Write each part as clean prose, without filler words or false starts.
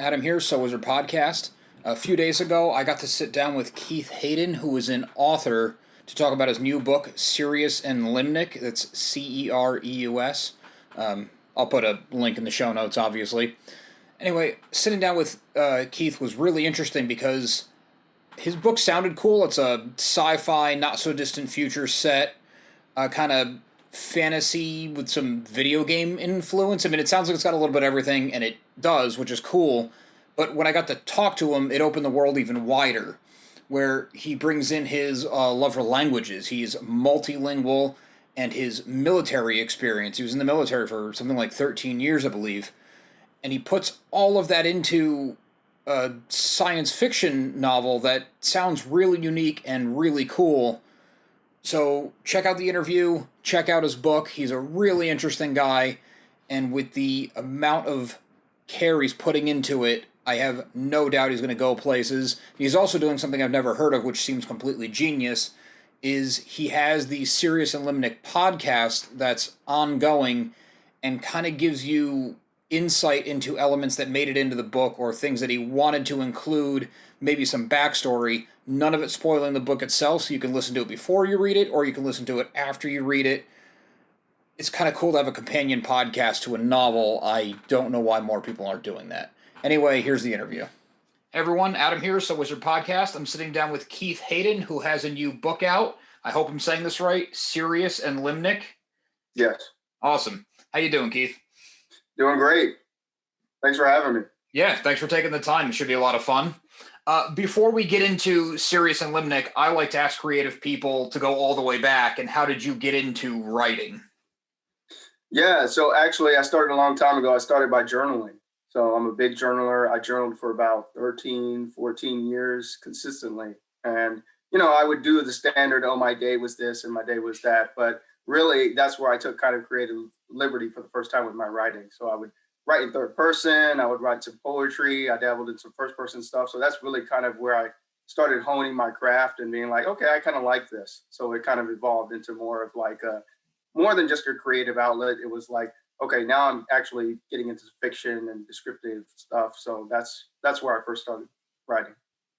Adam here, So Was Your Podcast. A few days ago, I got to sit down with Keith Hayden, who is an author, to talk about his new book, Cereus and Limnic. That's Cereus. I'll put a link in the show notes, obviously. Anyway, sitting down with Keith was really interesting because his book sounded cool. It's a sci-fi, not-so-distant future set, kind of fantasy with some video game influence. I mean, it sounds like it's got a little bit of everything, and it does, which is cool. But when I got to talk to him, it opened the world even wider, where he brings in his love for languages. He's multilingual, and his military experience. He was in the military for something like 13 years, I believe. And he puts all of that into a science fiction novel that sounds really unique and really cool. So check out the interview, check out his book. He's a really interesting guy, and with the amount of care he's putting into it, I have no doubt he's going to go places. He's also doing something I've never heard of, which seems completely genius, is he has the Cereus and Limnic podcast that's ongoing and kind of gives you insight into elements that made it into the book or things that he wanted to include, maybe some backstory, none of it spoiling the book itself, so you can listen to it before you read it or you can listen to it after you read it. It's kind of cool to have a companion podcast to a novel. I don't know why more people aren't doing that. Anyway, here's the interview. Hey everyone, Adam here, So Was Your Podcast. I'm sitting down with Keith Hayden, who has a new book out. I hope I'm saying this right, Cereus and Limnic. Yes. Awesome. How you doing, Keith? Doing great. Thanks for having me. Yeah, thanks for taking the time. It should be a lot of fun. Before we get into Cereus and Limnic, I like to ask creative people to go all the way back. And how did you get into writing? Yeah, so actually I started a long time ago. I started by journaling. So I'm a big journaler. I journaled for about 13, 14 years consistently. And, I would do the standard, oh, my day was this and my day was that. But really, that's where I took kind of creative liberty for the first time with my writing. So I would write in third person. I would write some poetry. I dabbled in some first person stuff. So that's really kind of where I started honing my craft and being like, okay, I kind of like this. So it kind of evolved into more of like more than just a creative outlet. It was like, okay, now I'm actually getting into fiction and descriptive stuff. So that's where I first started writing.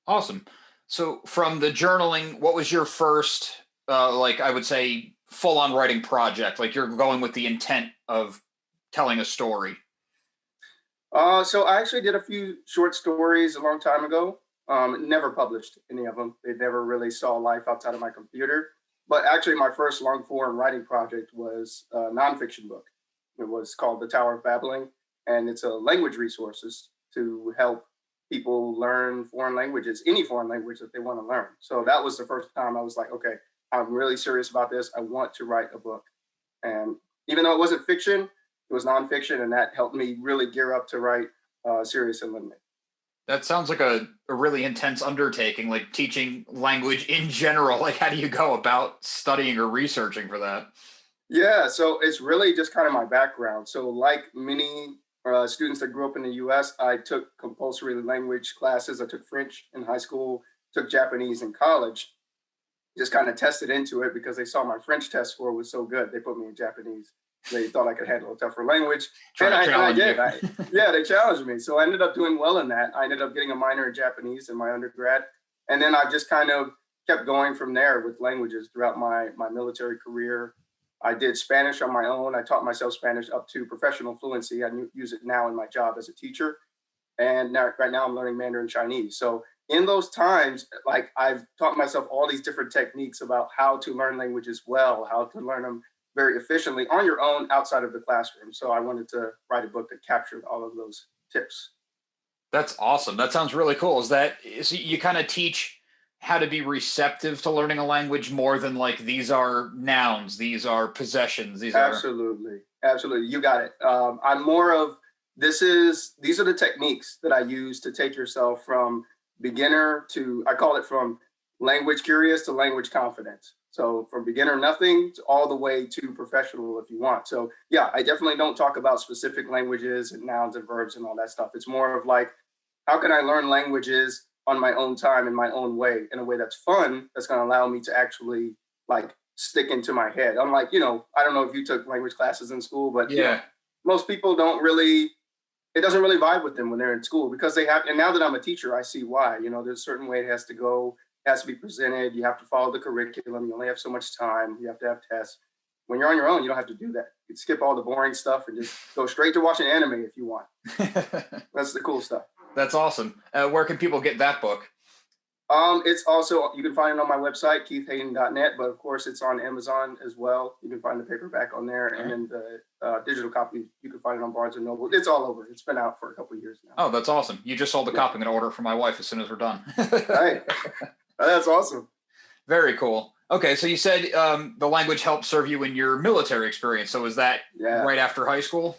Awesome. So from the journaling, what was your first, I would say, full-on writing project? Like you're going with the intent of telling a story. So I actually did a few short stories a long time ago. Never published any of them. They never really saw life outside of my computer. But actually, my first long-form writing project was a nonfiction book. It was called The Tower of Babbling, and it's a language resources to help people learn foreign languages, any foreign language that they want to learn. So that was the first time I was like, okay, I'm really serious about this. I want to write a book. And even though it wasn't fiction, it was nonfiction, and that helped me really gear up to write Cereus and Limnic. That sounds like a really intense undertaking, like teaching language in general. Like, how do you go about studying or researching for that? Yeah, so it's really just kind of my background. So like many students that grew up in the US, I took compulsory language classes. I took French in high school, took Japanese in college, just kind of tested into it because they saw my French test score was so good. They put me in Japanese. They thought I could handle a tougher language. And I did. Yeah, they challenged me. So I ended up doing well in that. I ended up getting a minor in Japanese in my undergrad. And then I just kind of kept going from there with languages throughout my military career. I did Spanish on my own. I taught myself Spanish up to professional fluency. I use it now in my job as a teacher. And right now I'm learning Mandarin Chinese. So in those times, like I've taught myself all these different techniques about how to learn languages well, how to learn them very efficiently on your own outside of the classroom. So I wanted to write a book that captured all of those tips. That's awesome. That sounds really cool. So you kind of teach how to be receptive to learning a language more than like, these are nouns, these are possessions. Absolutely. You got it. I'm more of, these are the techniques that I use to take yourself from beginner to, I call it from language curious to language confident. So from beginner nothing to all the way to professional if you want. So yeah, I definitely don't talk about specific languages and nouns and verbs and all that stuff. It's more of like, how can I learn languages on my own time in my own way, in a way that's fun, that's going to allow me to actually like stick into my head. I'm like, I don't know if you took language classes in school, but yeah, most people don't really it doesn't really vibe with them when they're in school because they have, and now that I'm a teacher, I see why. There's a certain way it has to go, it has to be presented. You have to follow the curriculum. You only have so much time. You have to have tests. When you're on your own, you don't have to do that. You can skip all the boring stuff and just go straight to watching anime if you want. That's the cool stuff. That's awesome. Where can people get that book? It's also, you can find it on my website, keithhayden.net, but of course it's on Amazon as well. You can find the paperback on there, and then the digital copy, you can find it on Barnes & Noble. It's all over. It's been out for a couple of years now. Oh, that's awesome. You just sold the copy. I'm going to order it for my wife as soon as we're done. Right. That's awesome. Very cool. Okay, so you said the language helped serve you in your military experience. So was that right after high school?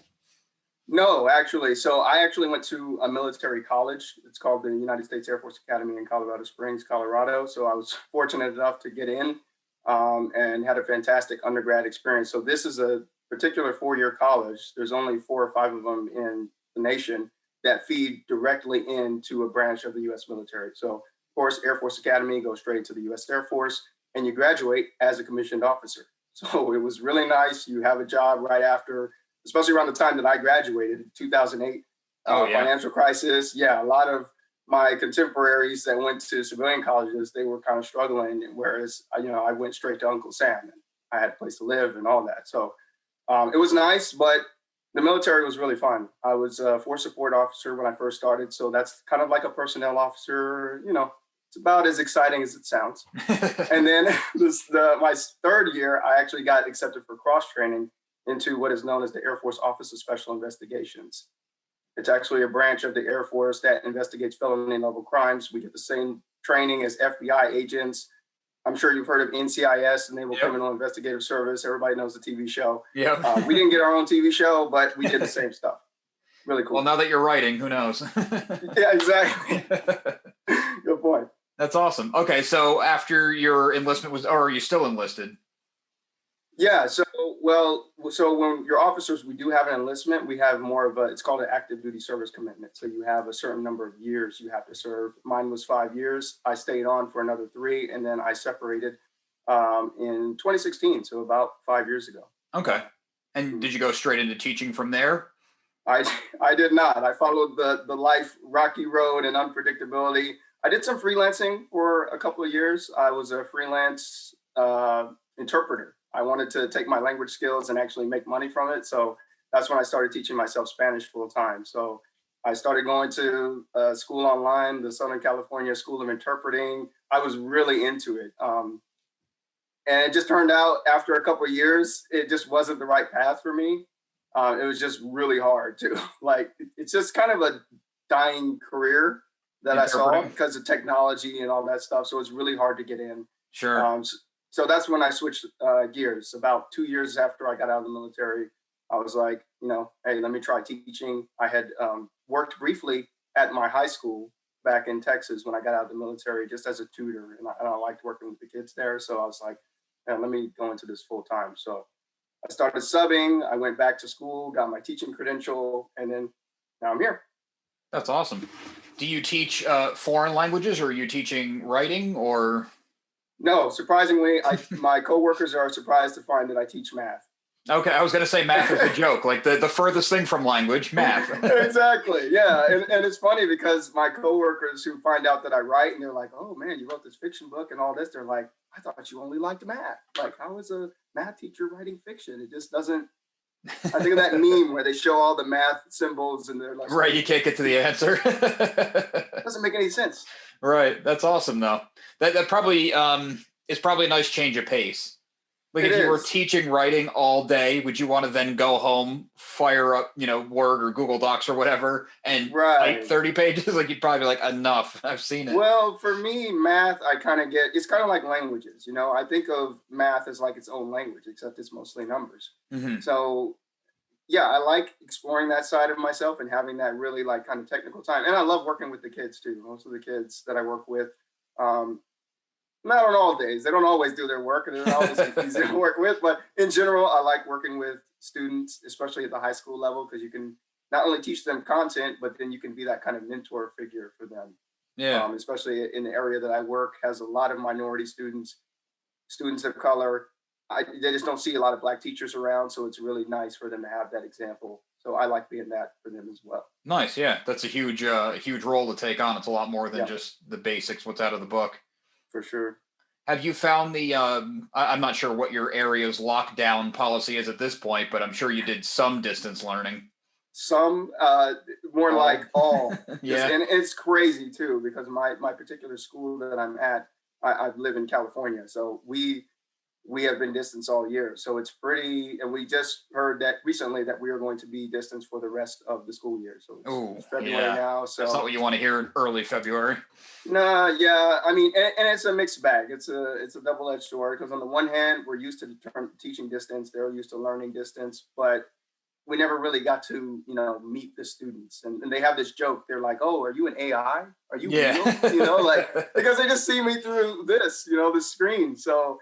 No, actually. So I actually went to a military college. It's called the United States Air Force Academy in Colorado Springs, Colorado. So I was fortunate enough to get in and had a fantastic undergrad experience. So this is a particular 4-year college. There's only 4 or 5 of them in the nation that feed directly into a branch of the U.S. military. So, of course, Air Force Academy goes straight to the U.S. Air Force, and you graduate as a commissioned officer. So it was really nice. You have a job right after, especially around the time that I graduated, 2008, financial crisis. Yeah, a lot of my contemporaries that went to civilian colleges, they were kind of struggling, whereas, I went straight to Uncle Sam, and I had a place to live and all that. So it was nice, but the military was really fun. I was a force support officer when I first started, so that's kind of like a personnel officer. It's about as exciting as it sounds. And then my 3rd year, I actually got accepted for cross-training into what is known as the Air Force Office of Special Investigations. It's actually a branch of the Air Force that investigates felony level crimes. We get the same training as FBI agents. I'm sure you've heard of NCIS, Naval Criminal Investigative Service. Everybody knows the TV show. Yeah. We didn't get our own TV show, but we did the same stuff. Really cool. Well, now that you're writing, who knows? Yeah, exactly. Good point. That's awesome. Okay, so after your enlistment or are you still enlisted? Yeah, so when you're officers, we do have an enlistment. We have more of it's called an active duty service commitment. So you have a certain number of years you have to serve. Mine was 5 years. I stayed on for another 3, and then I separated in 2016, so about 5 years ago. Okay. And did you go straight into teaching from there? I did not. I followed the life rocky road and unpredictability. I did some freelancing for a couple of years. I was a freelance interpreter. I wanted to take my language skills and actually make money from it. So that's when I started teaching myself Spanish full time. So I started going to school online, the Southern California School of Interpreting. I was really into it. And it just turned out after a couple of years, it just wasn't the right path for me. It was just really hard to it's just kind of a dying career that I saw because of technology and all that stuff. So it's really hard to get in. Sure. So that's when I switched gears. About 2 years after I got out of the military, I was like, hey, let me try teaching. I had worked briefly at my high school back in Texas when I got out of the military, just as a tutor. And I liked working with the kids there. So I was like, let me go into this full time. So I started subbing. I went back to school, got my teaching credential, and then now I'm here. That's awesome. Do you teach foreign languages, or are you teaching writing, or? No, surprisingly, my coworkers are surprised to find that I teach math. Okay, I was going to say math is a joke, like the furthest thing from language, math. Exactly, yeah, and it's funny because my coworkers who find out that I write, and they're like, "Oh man, you wrote this fiction book and all this," they're like, "I thought you only liked math. Like, how is a math teacher writing fiction? It just doesn't." I think of that meme where they show all the math symbols and they're like, right, you can't get to the answer. It doesn't make any sense. Right, that's awesome though. That probably is probably a nice change of pace. Like if you were teaching writing all day, would you want to then go home, fire up, Word or Google Docs or whatever, and type 30 pages? Like you'd probably be like, enough, I've seen it. Well, for me, math, it's kind of like languages. I think of math as like its own language, except it's mostly numbers. Mm-hmm. So yeah, I like exploring that side of myself and having that really like kind of technical time. And I love working with the kids too. Most of the kids that I work with, not on all days. They don't always do their work, and they're not always easy to work with. But in general, I like working with students, especially at the high school level, because you can not only teach them content, but then you can be that kind of mentor figure for them. Yeah. Especially in the area that I work, has a lot of minority students, students of color. They just don't see a lot of Black teachers around, so it's really nice for them to have that example So I like being that for them as well. Nice. Yeah. That's a huge role to take on. It's a lot more than just the basics, what's out of the book. For sure. Have you found I'm not sure what your area's lockdown policy is at this point, but I'm sure you did some distance learning. Some, more All. like all. Yeah. And it's crazy too, because my particular school that I'm at, I live in California. So we have been distance all year. So it's pretty, and we just heard that recently that we are going to be distance for the rest of the school year. So it's February now. So that's not what you want to hear in early February. No, yeah. I mean, and it's a mixed bag. It's a double-edged sword, because on the one hand, we're used to the term teaching distance. They're used to learning distance, but we never really got to, meet the students. And they have this joke. They're like, "Oh, are you an AI? Are you real?" Because they just see me through this, the screen. So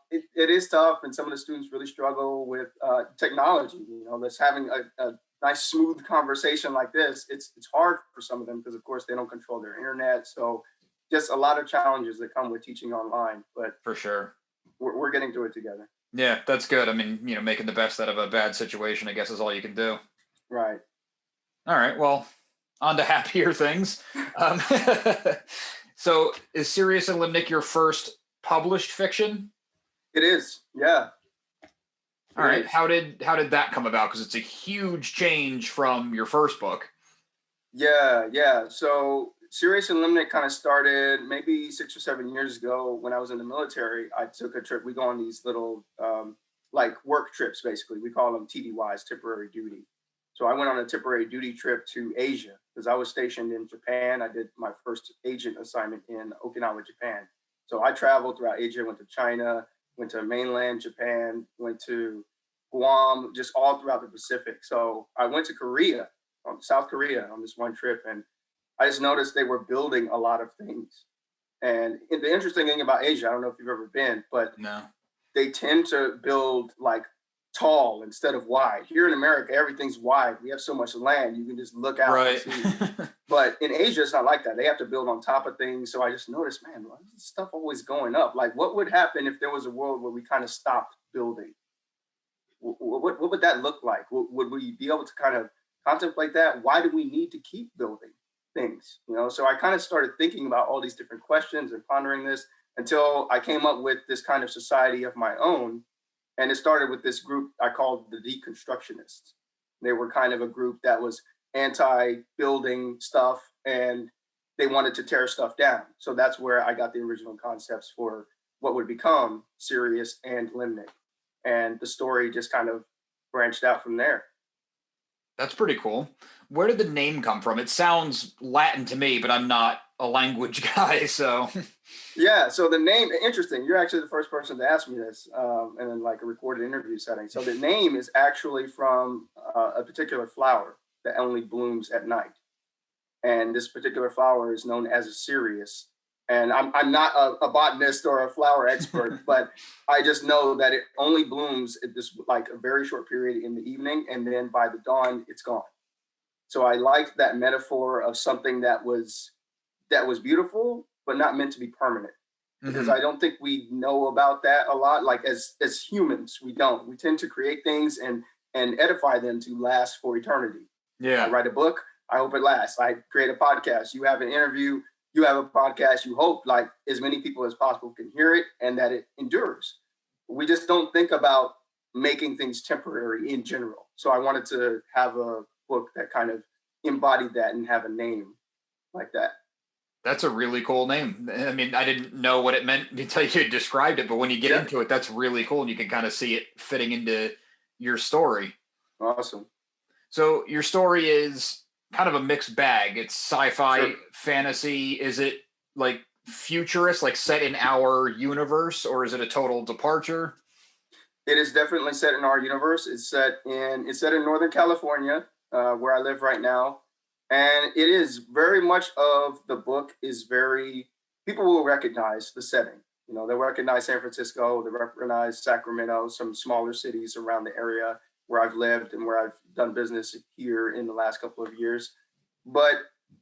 it is tough, and some of the students really struggle with technology. That's having a nice, smooth conversation like this. It's hard for some of them because, of course, they don't control their internet. So just a lot of challenges that come with teaching online. But for sure, we're getting through it together. Yeah, that's good. I mean, making the best out of a bad situation, I guess, is all you can do. Right. All right. Well, on to happier things. So is Cereus and Limnic your first published fiction? It is. Yeah. All right. How did that come about? Because it's a huge change from your first book. Yeah. So Cereus and Limnic kind of started maybe 6 or 7 years ago when I was in the military. I took a trip. We go on these little like work trips, basically. We call them TDYs, temporary duty. So I went on a temporary duty trip to Asia because I was stationed in Japan. I did my first agent assignment in Okinawa, Japan. So I traveled throughout Asia, went to China, went to mainland Japan, went to Guam, just all throughout the Pacific. So I went to Korea, South Korea on this one trip, and I just noticed they were building a lot of things. And the interesting thing about Asia, I don't know if you've ever been, but no, they tend to build like tall instead of wide. Here in America, everything's wide. We have so much land, you can just look out right. and see. But in Asia, it's not like that. They have to build on top of things. So I just noticed, man, why is this stuff always going up? Like, what would happen if there was a world where we kind of stopped building? What would that look like? Would we be able to kind of contemplate that? Why do we need to keep building things? So I kind of started thinking about all these different questions and pondering this until I came up with this kind of society of my own. And it started with this group I called the Deconstructionists. They were kind of a group that was anti-building stuff, and they wanted to tear stuff down. So that's where I got the original concepts for what would become Cereus and Limnic. And the story just kind of branched out from there. That's pretty cool. Where did the name come from? It sounds Latin to me, but I'm not a language guy, so. Yeah, so the name, interesting. You're actually the first person to ask me this, and in like a recorded interview setting. So the name is actually from a particular flower that only blooms at night. And this particular flower is known as a Cereus. And I'm not a botanist or a flower expert, but I just know that it only blooms at this like a very short period in the evening, and then by the dawn, it's gone. So I liked that metaphor of something that was beautiful, but not meant to be permanent. Because I don't think we know about that a lot. Like as humans, we don't. We tend to create things and edify them to last for eternity. Yeah. I write a book, I hope it lasts. I create a podcast, you have an interview, you have a podcast, you hope like as many people as possible can hear it and that it endures. We just don't think about making things temporary in general. So I wanted to have a book that kind of embodied that and have a name like that. That's a really cool name. I mean, I didn't know what it meant until you described it, but when you get into it, that's really cool. And you can kind of see it fitting into your story. Awesome. So your story is kind of a mixed bag. It's sci-fi, fantasy. Is it like futurist, like set in our universe, or is it a total departure? It is definitely set in our universe. It's set in Northern California, where I live right now. And it is very much of the book is very, people will recognize the setting. They'll recognize San Francisco, they'll recognize Sacramento, some smaller cities around the area where I've lived and where I've done business here in the last couple of years. But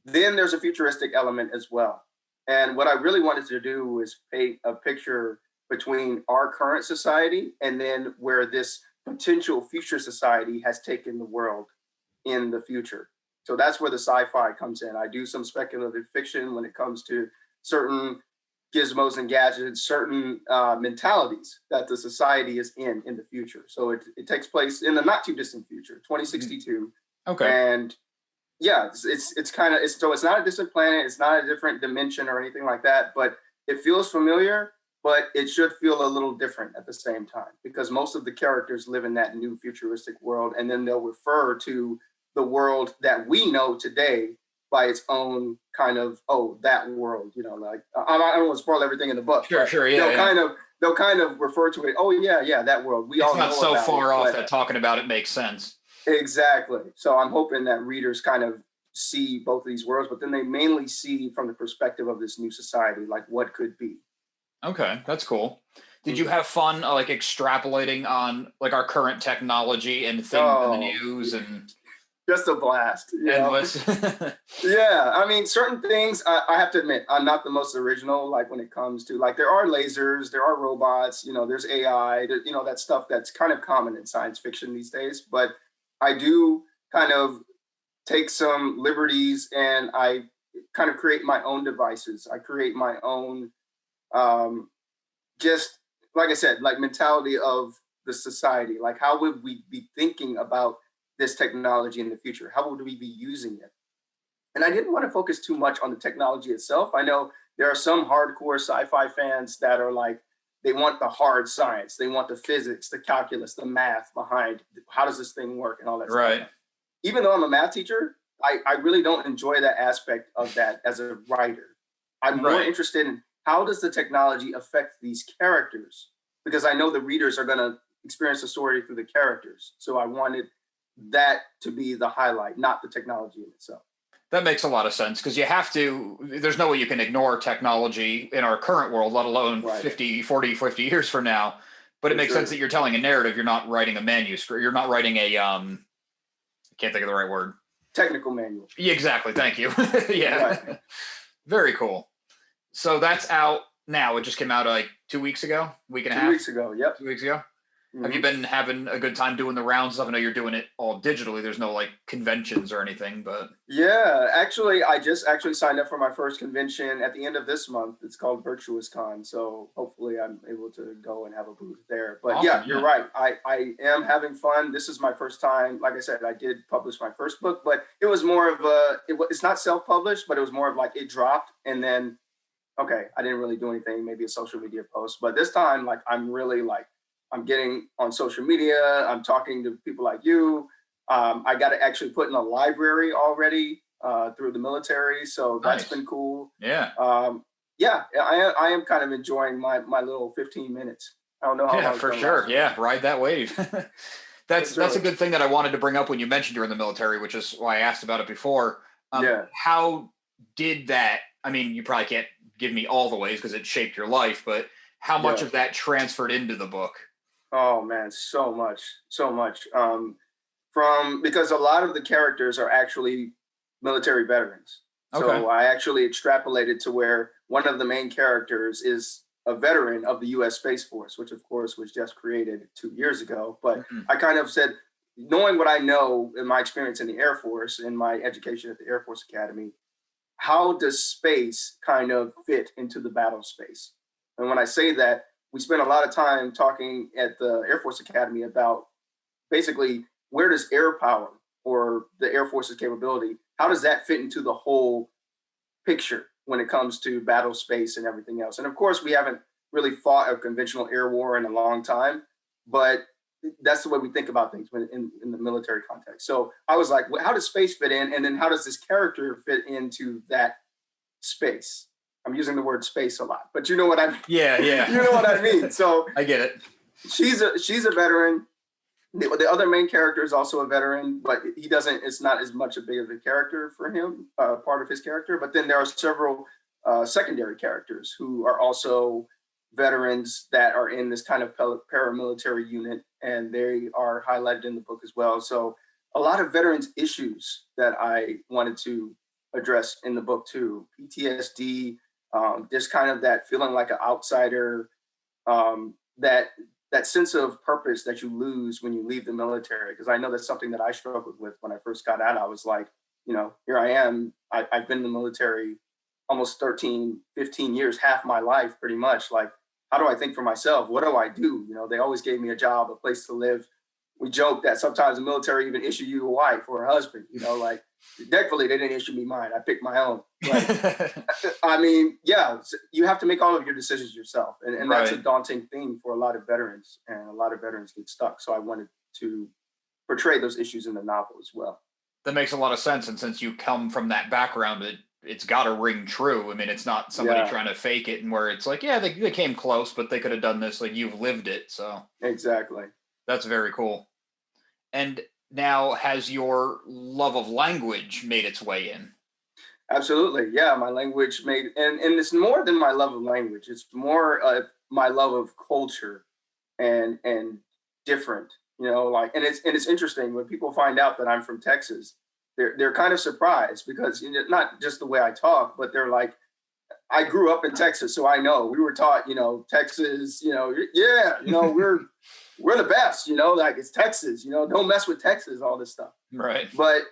then there's a futuristic element as well. And what I really wanted to do was paint a picture between our current society and then where this potential future society has taken the world in the future. So that's where the sci-fi comes in. I do some speculative fiction when it comes to certain gizmos and gadgets, certain mentalities that the society is in the future. So it takes place in the not too distant future, 2062. Okay. And yeah, it's kind of, so it's not a distant planet, it's not a different dimension or anything like that, but it feels familiar, but it should feel a little different at the same time, because most of the characters live in that new futuristic world, and then they'll refer to the world that we know today by its own kind of, oh, that world, you know, like I don't want to spoil everything in the book. Sure, yeah. They'll kind of refer to it. Oh yeah, that world. It's all not so far off that talking about it makes sense. Exactly. So I'm hoping that readers kind of see both of these worlds, but then they mainly see from the perspective of this new society, like what could be. Okay, that's cool. Did you have fun like extrapolating on like our current technology and things in the news and just a blast? Yeah, I mean, certain things I have to admit I'm not the most original. Like when it comes to like there are lasers, there are robots, you know, there's AI, you know, that stuff that's kind of common in science fiction these days. But I do kind of take some liberties and I kind of create my own devices. I create my own, just like I said, like mentality of the society. Like how would we be thinking about this technology in the future? How would we be using it? And I didn't want to focus too much on the technology itself. I know there are some hardcore sci-fi fans that are like, they want the hard science. They want the physics, the calculus, the math behind how does this thing work and all that stuff. Even though I'm a math teacher, I really don't enjoy that aspect of that as a writer. I'm more interested in how does the technology affect these characters? Because I know the readers are going to experience the story through the characters. So I wanted that to be the highlight, not the technology in itself. That makes a lot of sense because you have to, there's no way you can ignore technology in our current world, let alone 50 years from now. But it makes sense that you're telling a narrative. You're not writing a manuscript. You're not writing a, I can't think of the right word. Technical manual. Yeah, exactly. Thank you. Yeah. Very cool. So that's out now. It just came out like 2 weeks ago, week and a half. 2 weeks ago. Yep. 2 weeks ago. Mm-hmm. Have you been having a good time doing the rounds stuff? I know you're doing it all digitally. There's no like conventions or anything, but yeah, actually, I just actually signed up for my first convention at the end of this month. It's called Virtuous Con, so hopefully I'm able to go and have a booth there. But awesome, yeah, you're right. I am having fun. This is my first time. Like I said, I did publish my first book, but it was more of it's not self-published, but it was more of like it dropped and then okay, I didn't really do anything, maybe a social media post. But this time, like I'm really like I'm getting on social media. I'm talking to people like you. I got to actually put in a library already through the military. So that's been cool. Yeah. Yeah, I am kind of enjoying my little 15 minutes. I don't know how long. For sure. Yeah, ride that wave. That's a good thing that I wanted to bring up when you mentioned you're in the military, which is why I asked about it before. How did that, I mean, you probably can't give me all the ways because it shaped your life, but how much of that transferred into the book? Oh man, so much. Because a lot of the characters are actually military veterans. Okay. So I actually extrapolated to where one of the main characters is a veteran of the U.S. Space Force, which of course was just created 2 years ago. But I kind of said, knowing what I know in my experience in the Air Force, in my education at the Air Force Academy, how does space kind of fit into the battle space? And when I say that, we spent a lot of time talking at the Air Force Academy about basically where does air power or the Air Force's capability, how does that fit into the whole picture when it comes to battle space and everything else? And of course, we haven't really fought a conventional air war in a long time, but that's the way we think about things in the military context. So I was like, how does space fit in? And then how does this character fit into that space? I'm using the word space a lot, but you know what I mean? Yeah. You know what I mean? So I get it. She's a veteran. The other main character is also a veteran, but it's not as much a big of a character for him, part of his character. But then there are several secondary characters who are also veterans that are in this kind of paramilitary unit, and they are highlighted in the book as well. So a lot of veterans issues that I wanted to address in the book too. PTSD, just kind of that feeling like an outsider, that that sense of purpose that you lose when you leave the military. Because I know that's something that I struggled with when I first got out. I was like, here I am. I've been in the military almost 13, 15 years, half my life, pretty much. Like, how do I think for myself? What do I do? They always gave me a job, a place to live. We joke that sometimes the military even issue you a wife or a husband, like thankfully they didn't issue me mine. I picked my own. But I mean, yeah, you have to make all of your decisions yourself. And Right. That's a daunting thing for a lot of veterans, and a lot of veterans get stuck. So I wanted to portray those issues in the novel as well. That makes a lot of sense. And since you come from that background, it's got to ring true. I mean, it's not somebody trying to fake it and where it's like, yeah, they came close, but they could have done this. Like, you've lived it. So Exactly. that's very cool. And now, has your love of language made its way in? Absolutely. Yeah, my language made, and it's more than my love of language. It's more my love of culture and different, like, and it's interesting when people find out that I'm from Texas, they're kind of surprised because not just the way I talk, but they're like, I grew up in Texas, so I know. We were taught, Texas, we're the best, like it's Texas, don't mess with Texas, all this stuff. Right. But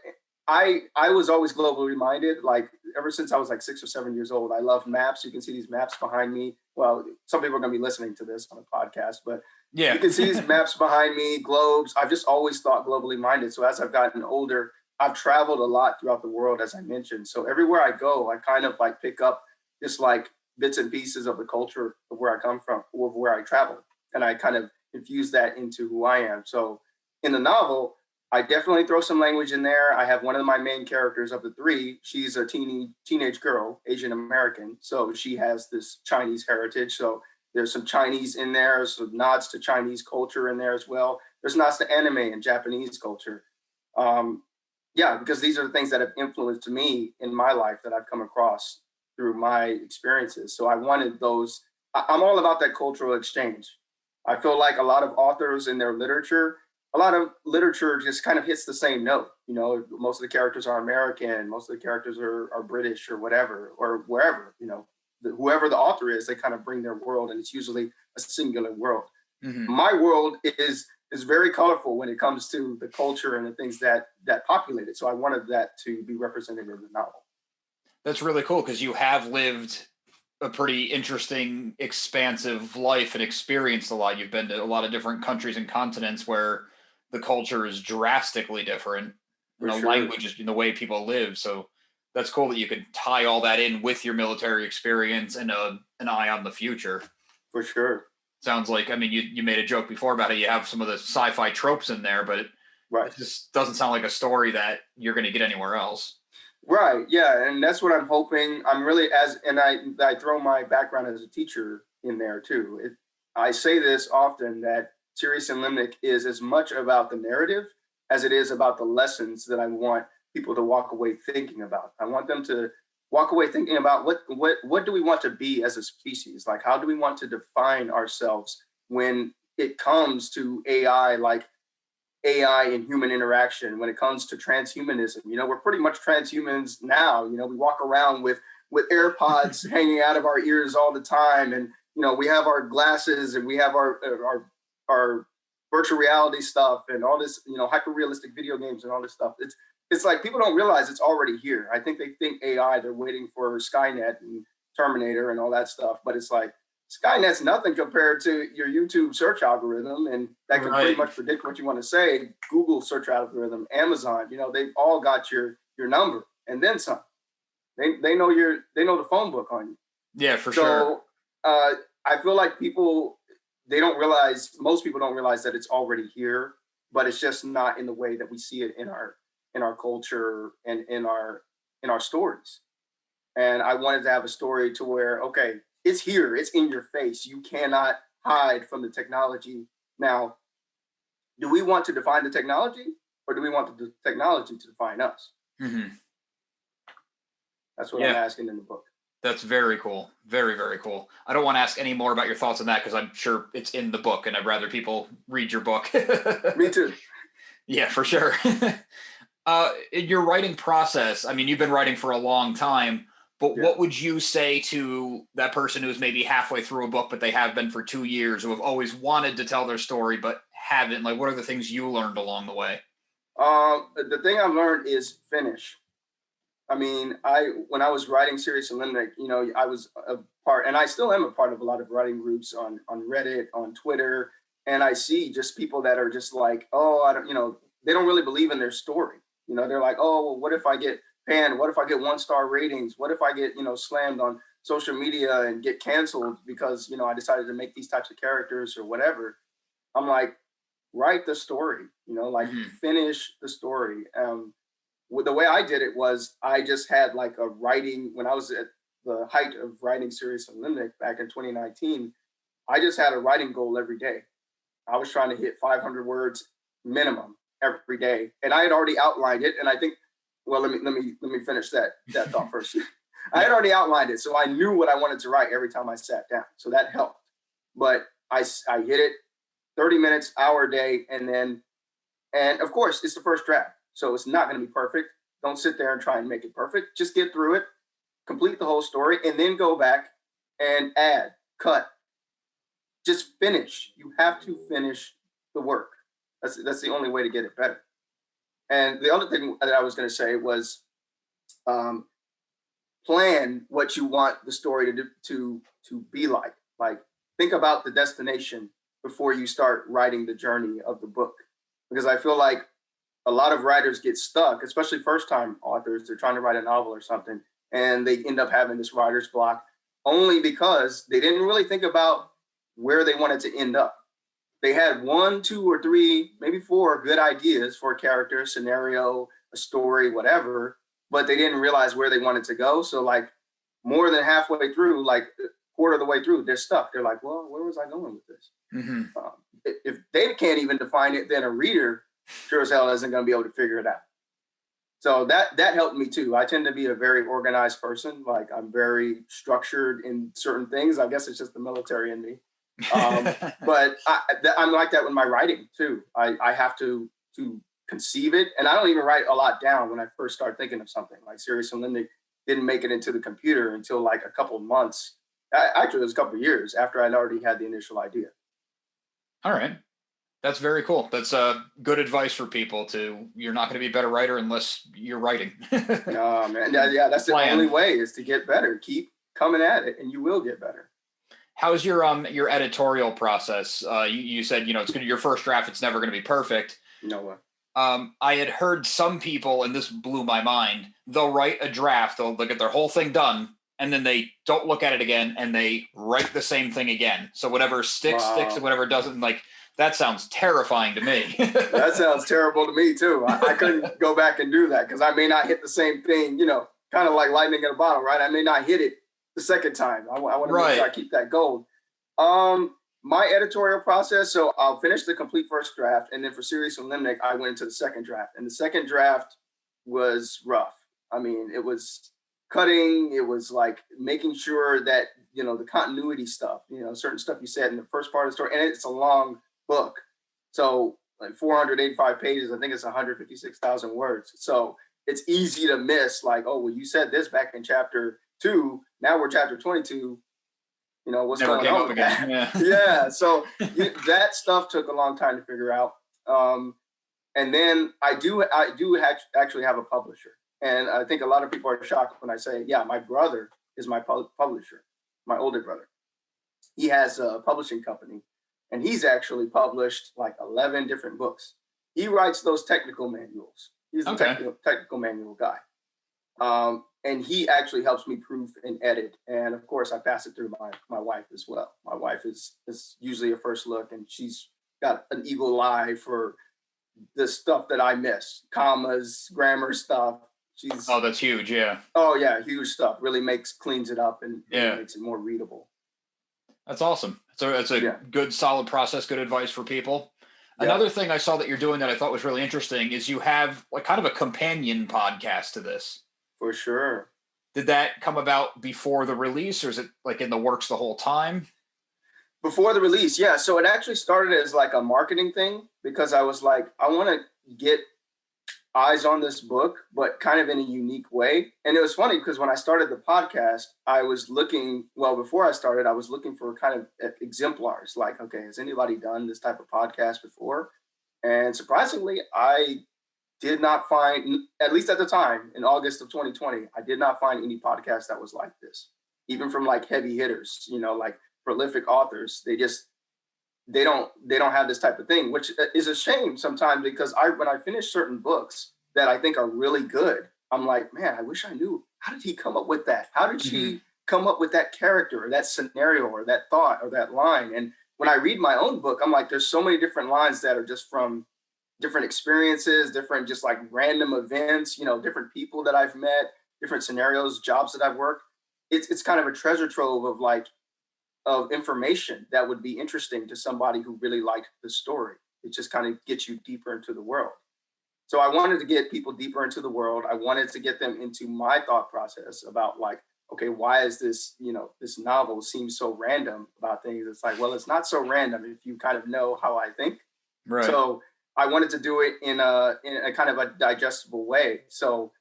I was always globally minded. Like ever since I was like 6 or 7 years old, I love maps. You can see these maps behind me. Well, some people are going to be listening to this on a podcast, but yeah, you can see these maps behind me, globes. I've just always thought globally minded. So as I've gotten older, I've traveled a lot throughout the world, as I mentioned. So everywhere I go, I kind of like pick up just like bits and pieces of the culture of where I come from, or where I travel. And I kind of infuse that into who I am. So in the novel, I definitely throw some language in there. I have one of my main characters of the three. She's a teenage girl, Asian American. So she has this Chinese heritage. So there's some Chinese in there, some nods to Chinese culture in there as well. There's nods to anime and Japanese culture. Because these are the things that have influenced me in my life that I've come across through my experiences. So I wanted those. I'm all about that cultural exchange. I feel like a lot of authors in their literature, a lot of literature just kind of hits the same note. Most of the characters are American, most of the characters are British or whatever, or wherever, whoever the author is, they kind of bring their world, and it's usually a singular world. Mm-hmm. My world is very colorful when it comes to the culture and the things that populate it. So I wanted that to be represented in the novel. That's really cool because you have lived a pretty interesting, expansive life and experienced a lot. You've been to a lot of different countries and continents where the culture is drastically different. Language is the way people live. So that's cool that you could tie all that in with your military experience and an eye on the future. For sure. Sounds like, I mean, you made a joke before about it. You have some of the sci-fi tropes in there, but it just doesn't sound like a story that you're going to get anywhere else. Right. Yeah. And that's what I'm hoping. I'm really I throw my background as a teacher in there too. I say this often that Cereus and Limnic is as much about the narrative as it is about the lessons that I want people to walk away thinking about. I want them to walk away thinking about what do we want to be as a species? Like, how do we want to define ourselves when it comes to AI, like AI and human interaction, when it comes to transhumanism? We're pretty much transhumans now. We walk around with AirPods hanging out of our ears all the time. And, we have our glasses and we have our virtual reality stuff and all this, hyper realistic video games and all this stuff. It's like people don't realize it's already here. I think they think AI, they're waiting for Skynet and Terminator and all that stuff. But it's like Skynet's nothing compared to your YouTube search algorithm. And that can pretty much predict what you want to say. Google search algorithm, Amazon, they've all got your number and then some. They know the phone book on you. Yeah, for sure. So I feel like most people don't realize that it's already here, but it's just not in the way that we see it in our culture and in our stories. And I wanted to have a story to where, okay, it's here, it's in your face. You cannot hide from the technology. Now, do we want to define the technology, or do we want the technology to define us? Mm-hmm. That's what I'm asking in the book. That's very cool. Very, very cool. I don't want to ask any more about your thoughts on that because I'm sure it's in the book and I'd rather people read your book. Me too. Yeah, for sure. In your writing process, I mean, you've been writing for a long time. But what would you say to that person who's maybe halfway through a book, but they have been for 2 years, who have always wanted to tell their story, but haven't? Like, what are the things you learned along the way? The thing I've learned is finish. I mean, when I was writing Cereus and Limnic, you know, I was a part, and I still am a part of a lot of writing groups on Reddit, on Twitter, and I see just people that are just like, oh, I don't, you know, they don't really believe in their story. You know, they're like, oh, well, what if I get panned? What if I get 1-star ratings? What if I get, you know, slammed on social media and get canceled because, you know, I decided to make these types of characters or whatever? I'm like, write the story, you know, like finish the story. The way I did it was I just had like a writing, when I was at the height of writing Cereus and Limnic back in 2019, I just had a writing goal every day. I was trying to hit 500 words minimum every day, and I had already outlined it. And I think, well, let me finish that thought first. I had already outlined it, so I knew what I wanted to write every time I sat down. So that helped. But I hit it 30 minutes, hour a day, and of course, it's the first draft. So it's not going to be perfect. Don't sit there and try and make it perfect. Just get through it, complete the whole story, and then go back and add, cut. Just finish. You have to finish the work. That's the only way to get it better. And the other thing that I was going to say was plan what you want the story to be like. Like, think about the destination before you start writing the journey of the book. Because I feel like a lot of writers get stuck, especially first-time authors. They're trying to write a novel or something, and they end up having this writer's block only because they didn't really think about where they wanted to end up. They had 1, 2, or 3, maybe 4 good ideas for a character, scenario, a story, whatever, but they didn't realize where they wanted to go. So like more than halfway through, like a quarter of the way through, they're stuck. They're like, well, where was I going with this? If they can't even define it, then a reader sure as hell isn't going to be able to figure it out. So that helped me too. I tend to be a very organized person. Like, I'm very structured in certain things. I guess it's just the military in me. But I'm like that with my writing too. I have to conceive it, and I don't even write a lot down when I first start thinking of something. Like Cereus and Limnic didn't make it into the computer until like a couple of months. Actually, it was a couple of years after I'd already had the initial idea. All right. That's very cool. That's good advice for people. You're not going to be a better writer unless you're writing. Oh, man. Yeah, that's the only way, is to get better. Keep coming at it, and you will get better. How's your editorial process? You said, you know, it's going to your first draft. It's never going to be perfect. No way. I had heard some people, and this blew my mind, they'll write a draft, they'll get their whole thing done, and then they don't look at it again, and they write the same thing again. So whatever sticks, and whatever doesn't, like, that sounds terrifying to me. That sounds terrible to me too. I couldn't go back and do that, because I may not hit the same thing, you know, kind of like lightning in a bottle, right? I may not hit it the second time. I want to make sure I keep that gold. My editorial process, so I'll finish the complete first draft, and then for Cereus and Limnic, I went into the second draft, and the second draft was rough. I mean, it was cutting. It was like making sure that, you know, the continuity stuff, you know, certain stuff you said in the first part of the story, and it's a long book. So like 485 pages, I think it's 156,000 words. So it's easy to miss, like, oh, well, you said this back in chapter 2. Now we're chapter 22. You know, what's going on with that? Yeah. So that stuff took a long time to figure out. And then I do actually have a publisher. And I think a lot of people are shocked when I say, yeah, my brother is my publisher, my older brother. He has a publishing company, and he's actually published like 11 different books. He writes those technical manuals. He's a technical manual guy. And he actually helps me proof and edit. And of course, I pass it through my wife as well. My wife is usually a first look, and she's got an eagle eye for the stuff that I miss, commas, grammar stuff. Oh, that's huge. Yeah. Oh yeah. Huge stuff. Really cleans it up and makes it more readable. That's awesome. So it's a good, solid process, good advice for people. Yeah. Another thing I saw that you're doing that I thought was really interesting is you have like kind of a companion podcast to this. For sure. Did that come about before the release, or is it like in the works the whole time? Before the release, yeah. So it actually started as like a marketing thing, because I was like, I want to get eyes on this book, but kind of in a unique way. And it was funny because when I started the podcast, I was looking, well, before I started, I was looking for kind of exemplars, like, okay, has anybody done this type of podcast before? And surprisingly, I did not find, at least at the time in August of 2020, I did not find any podcast that was like this, even from like heavy hitters, like prolific authors. They don't have this type of thing, which is a shame sometimes, because when I finish certain books that I think are really good, I'm like, man, I wish I knew, how did he come up with that? How did she come up with that character or that scenario or that thought or that line? And when I read my own book, I'm like, there's so many different lines that are just from different experiences, different just like random events, different people that I've met, different scenarios, jobs that I've worked. It's kind of a treasure trove of information that would be interesting to somebody who really liked the story. It just kind of gets you deeper into the world. So I wanted to get people deeper into the world. I wanted to get them into my thought process about like, okay, why is this, this novel seems so random about things? It's like, well, it's not so random if you kind of know how I think. Right. So I wanted to do it in a kind of a digestible way. So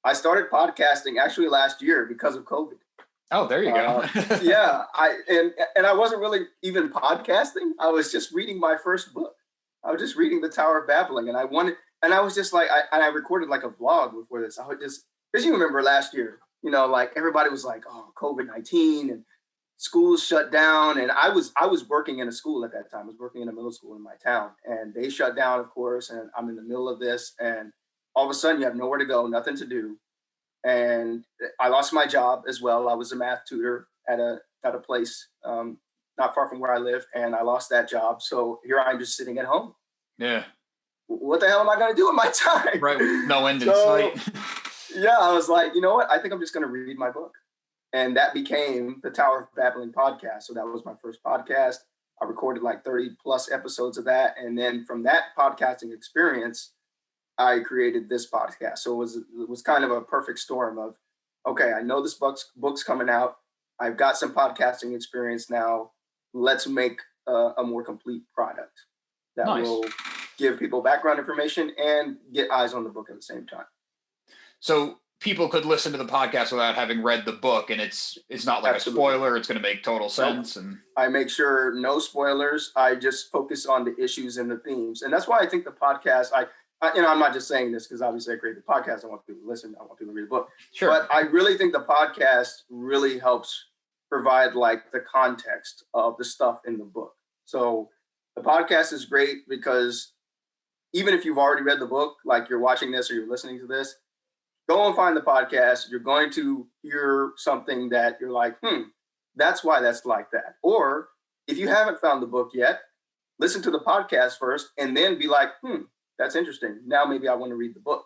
I started podcasting actually last year because of COVID. Oh, there you go. Yeah, I wasn't really even podcasting. I was just reading my first book. I was just reading the Tower of Babbling, and I was just like, I recorded like a vlog before this. I would just, because you remember last year, like everybody was like, oh, COVID-19 and schools shut down, and I was working in a school at that time. I was working in a middle school in my town, and they shut down, of course, and I'm in the middle of this, and all of a sudden you have nowhere to go, nothing to do. And I lost my job as well. I was a math tutor at a place not far from where I live, and I lost that job. So here I'm just sitting at home. Yeah. What the hell am I going to do with my time? Right. No end in sight. Yeah, I was like, you know what? I think I'm just going to read my book. And that became the Tower of Babbling podcast. So that was my first podcast. I recorded like 30 plus episodes of that. And then from that podcasting experience, I created this podcast. So it was kind of a perfect storm of, okay, I know this book's coming out. I've got some podcasting experience now. Let's make a more complete product that will give people background information and get eyes on the book at the same time. So people could listen to the podcast without having read the book, and it's not like Absolutely. A spoiler. It's going to make total sense. And I make sure no spoilers. I just focus on the issues and the themes. And that's why I think the podcast, I'm not just saying this because obviously I created the podcast. I want people to listen. I want people to read the book. Sure. But I really think the podcast really helps provide like the context of the stuff in the book. So the podcast is great because even if you've already read the book, like you're watching this or you're listening to this, go and find the podcast. You're going to hear something that you're like, that's why that's like that. Or if you haven't found the book yet, listen to the podcast first and then be like, that's interesting. Now maybe I want to read the book.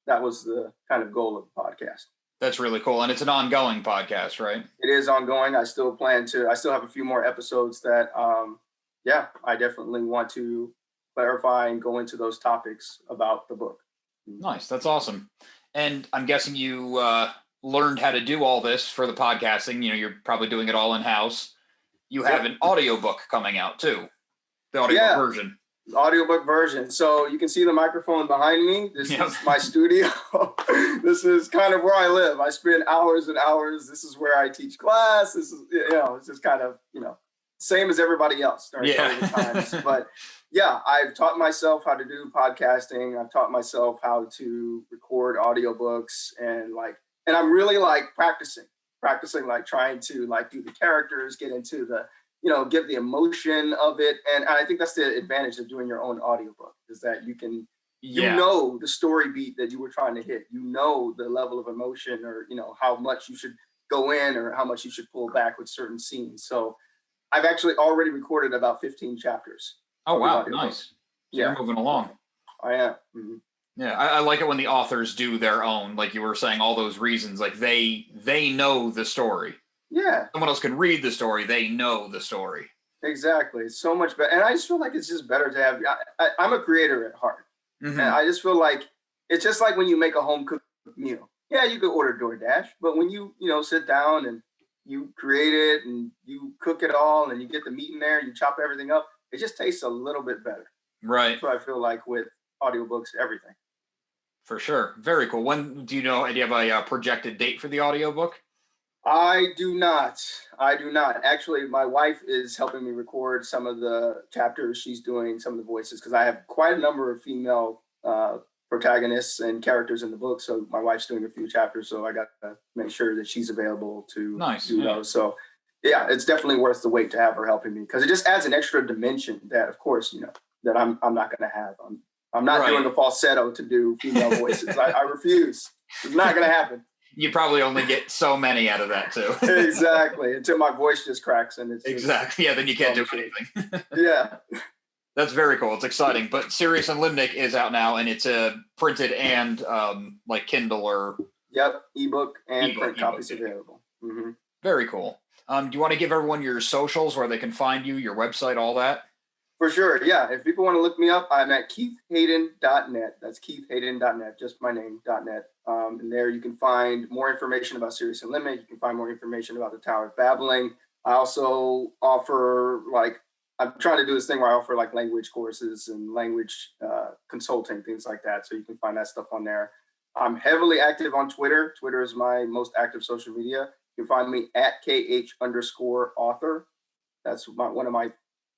That was the kind of goal of the podcast. That's really cool. And it's an ongoing podcast, right? It is ongoing. I still have a few more episodes that, I definitely want to clarify and go into those topics about the book. Nice. That's awesome. And I'm guessing you learned how to do all this for the podcasting. You're probably doing it all in-house. You have an audiobook coming out too. The audiobook version. Audiobook version. So you can see the microphone behind me. This is my studio. This is kind of where I live. I spend hours and hours. This is where I teach class. This is, it's just kind of, same as everybody else during COVID times. But I've taught myself how to do podcasting. I've taught myself how to record audiobooks and I'm really like practicing, like trying to like do the characters, get into the, give the emotion of it. And I think that's the advantage of doing your own audiobook is that you can, the story beat that you were trying to hit, the level of emotion or, how much you should go in or how much you should pull back with certain scenes. So I've actually already recorded about 15 chapters. Oh, wow. Nice. So you're moving along. I am. Mm-hmm. Yeah. I like it when the authors do their own, like you were saying, all those reasons, like they know the story. Yeah. Someone else can read the story. They know the story. Exactly. It's so much better. And I just feel like it's just better to have, I'm a creator at heart. Mm-hmm. And I just feel like it's just like when you make a home cooked meal. Yeah, you could order DoorDash, but when you, sit down and you create it and you cook it all and you get the meat in there, you chop everything up, it just tastes a little bit better. Right. That's what I feel like with audiobooks, everything. For sure. Very cool. When do you have a projected date for the audiobook? I do not. I do not. Actually, my wife is helping me record some of the chapters. She's doing some of the voices because I have quite a number of female protagonists and characters in the book. So my wife's doing a few chapters. So I got to make sure that she's available to do those. So yeah, it's definitely worth the wait to have her helping me because it just adds an extra dimension that, of course, that I'm not going to have. I'm not doing a falsetto to do female voices. I refuse. It's not going to happen. You probably only get so many out of that too. Exactly. Until my voice just cracks and it's exactly. Yeah, then you can't do anything. Yeah. That's very cool. It's exciting. But Cereus and Limnic is out now, and it's printed and like Kindle or ebook and print copies available. Mm-hmm. Very cool. Do you want to give everyone your socials where they can find you, your website, all that? For sure, yeah. If people want to look me up, I'm at keithhayden.net. That's keithhayden.net, just my name, .net. And there you can find more information about Cereus and Limnic. You can find more information about the Tower of Babbling. I also offer, I'm trying to do this thing where I offer language courses and language consulting, things like that. So you can find that stuff on there. I'm heavily active on Twitter. Twitter is my most active social media. You can find me at @KH_author. That's one of my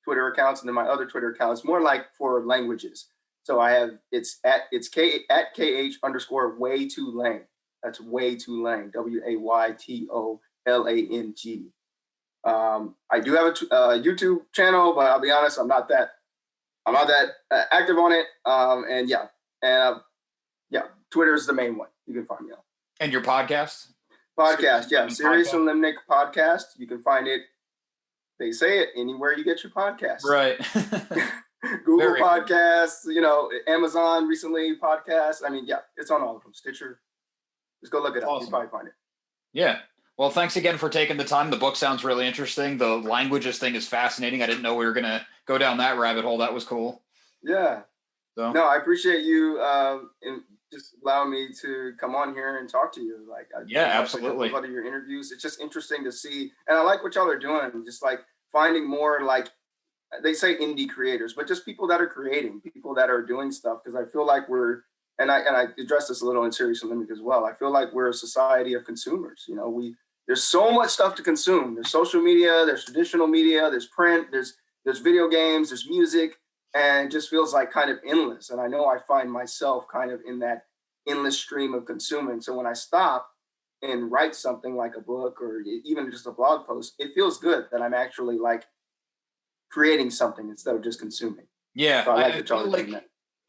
Twitter accounts, and then my other Twitter account is more like for languages. So I have it's at KH_way too lang. That's way too lang. WAYTOLANG. I do have a YouTube channel, but I'll be honest, I'm not that active on it. Twitter is the main one. You can find me on. And your podcast? Podcast, yeah, Cereus and Limnic podcast. You can find it. They say it anywhere you get your podcast. Right. Google Podcasts, Amazon recently podcasts. I mean, yeah, it's on all of them. Stitcher. Just go look it up. You'll probably find it. Yeah. Well, thanks again for taking the time. The book sounds really interesting. The languages thing is fascinating. I didn't know we were going to go down that rabbit hole. That was cool. Yeah. So. No, I appreciate you just allowing me to come on here and talk to you. Absolutely. A lot of your interviews. It's just interesting to see. And I like what y'all are doing. Just finding more they say indie creators, but just people that are creating, people that are doing stuff. Because I feel like and I addressed this a little in Cereus and Limnic as well. I feel like we're a society of consumers. There's so much stuff to consume. There's social media, there's traditional media, there's print, there's video games, there's music, and it just feels like kind of endless. And I know I find myself kind of in that endless stream of consuming. So when I stop and write something like a book or even just a blog post, it feels good that I'm actually creating something instead of just consuming. Yeah, so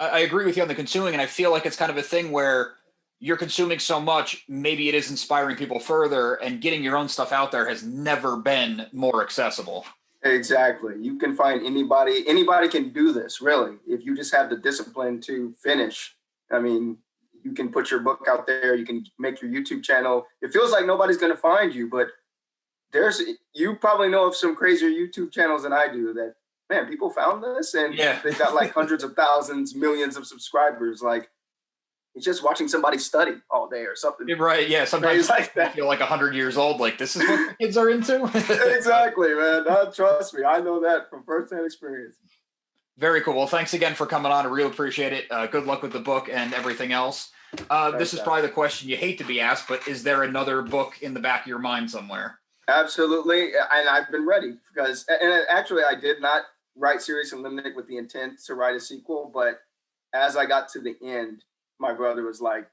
I agree with you on the consuming, and I feel like it's kind of a thing where you're consuming so much, maybe it is inspiring people further, and getting your own stuff out there has never been more accessible. Exactly. You can find anybody can do this, really, if you just have the discipline to finish. I mean, you can put your book out there, you can make your YouTube channel. It feels like nobody's going to find you, but you probably know of some crazier YouTube channels than I do that, man, people found this and they've got hundreds of thousands, millions of subscribers. It's just watching somebody study all day or something. Right. Yeah. Sometimes I feel 100 years old. This is what the kids are into. Exactly, man. Trust me. I know that from firsthand experience. Very cool. Well, thanks again for coming on. I really appreciate it. Good luck with the book and everything else. This is probably the question you hate to be asked, but is there another book in the back of your mind somewhere? Absolutely. And I've been ready actually I did not write Cereus and Limnic with the intent to write a sequel, but as I got to the end, my brother was like,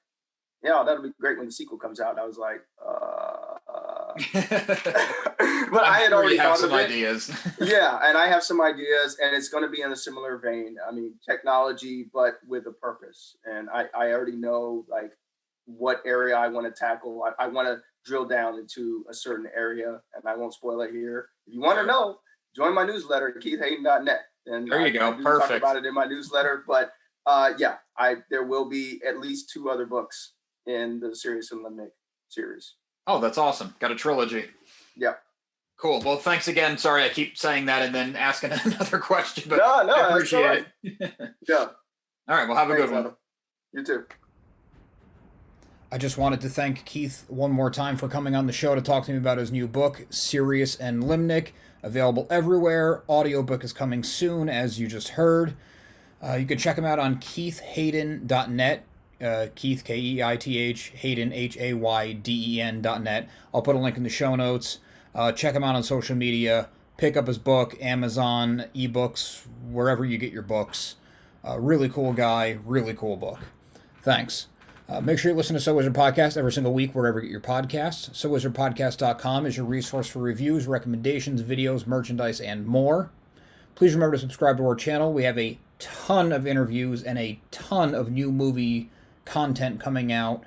yeah, that'll be great when the sequel comes out. I was like, but I had already thought of ideas. Yeah, and I have some ideas, and it's going to be in a similar vein. I mean, technology, but with a purpose. And I already know what area I want to tackle. I want to drill down into a certain area, and I won't spoil it here. If you want to know, join my newsletter, keithhayden.net. And there you go. Perfect. Talk about it in my newsletter, but there will be at least 2 other books in the Cereus and Limnic series. Oh, that's awesome. Got a trilogy. Yeah. Cool. Well, thanks again. Sorry, I keep saying that and then asking another question, but no, I appreciate it. Yeah. All right. Well, have a good one. Adam. You too. I just wanted to thank Keith one more time for coming on the show to talk to me about his new book, Cereus and Limnic, available everywhere. Audiobook is coming soon, as you just heard. You can check him out on keithhayden.net. Keith, Keith, Hayden, Hayden.net. I'll put a link in the show notes. Check him out on social media. Pick up his book, Amazon, ebooks, wherever you get your books. Really cool guy, really cool book. Thanks. Make sure you listen to So Wizard Podcast every single week wherever you get your podcasts. SoWizardPodcast.com is your resource for reviews, recommendations, videos, merchandise, and more. Please remember to subscribe to our channel. We have a ton of interviews and a ton of new movie content coming out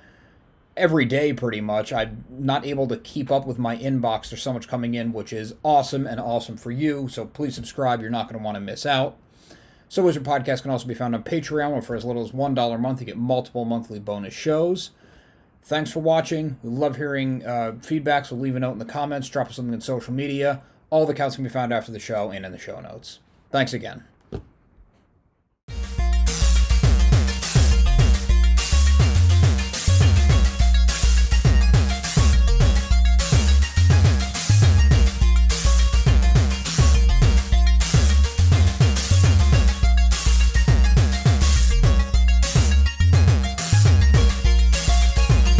every day pretty much. I'm not able to keep up with my inbox. There's so much coming in, which is awesome and awesome for you. So please subscribe. You're not going to want to miss out. So Wizard Podcast can also be found on Patreon, where for as little as $1 a month, you get multiple monthly bonus shows. Thanks for watching. We love hearing feedback, so leave a note in the comments, drop us something on social media. All the accounts can be found after the show and in the show notes. Thanks again.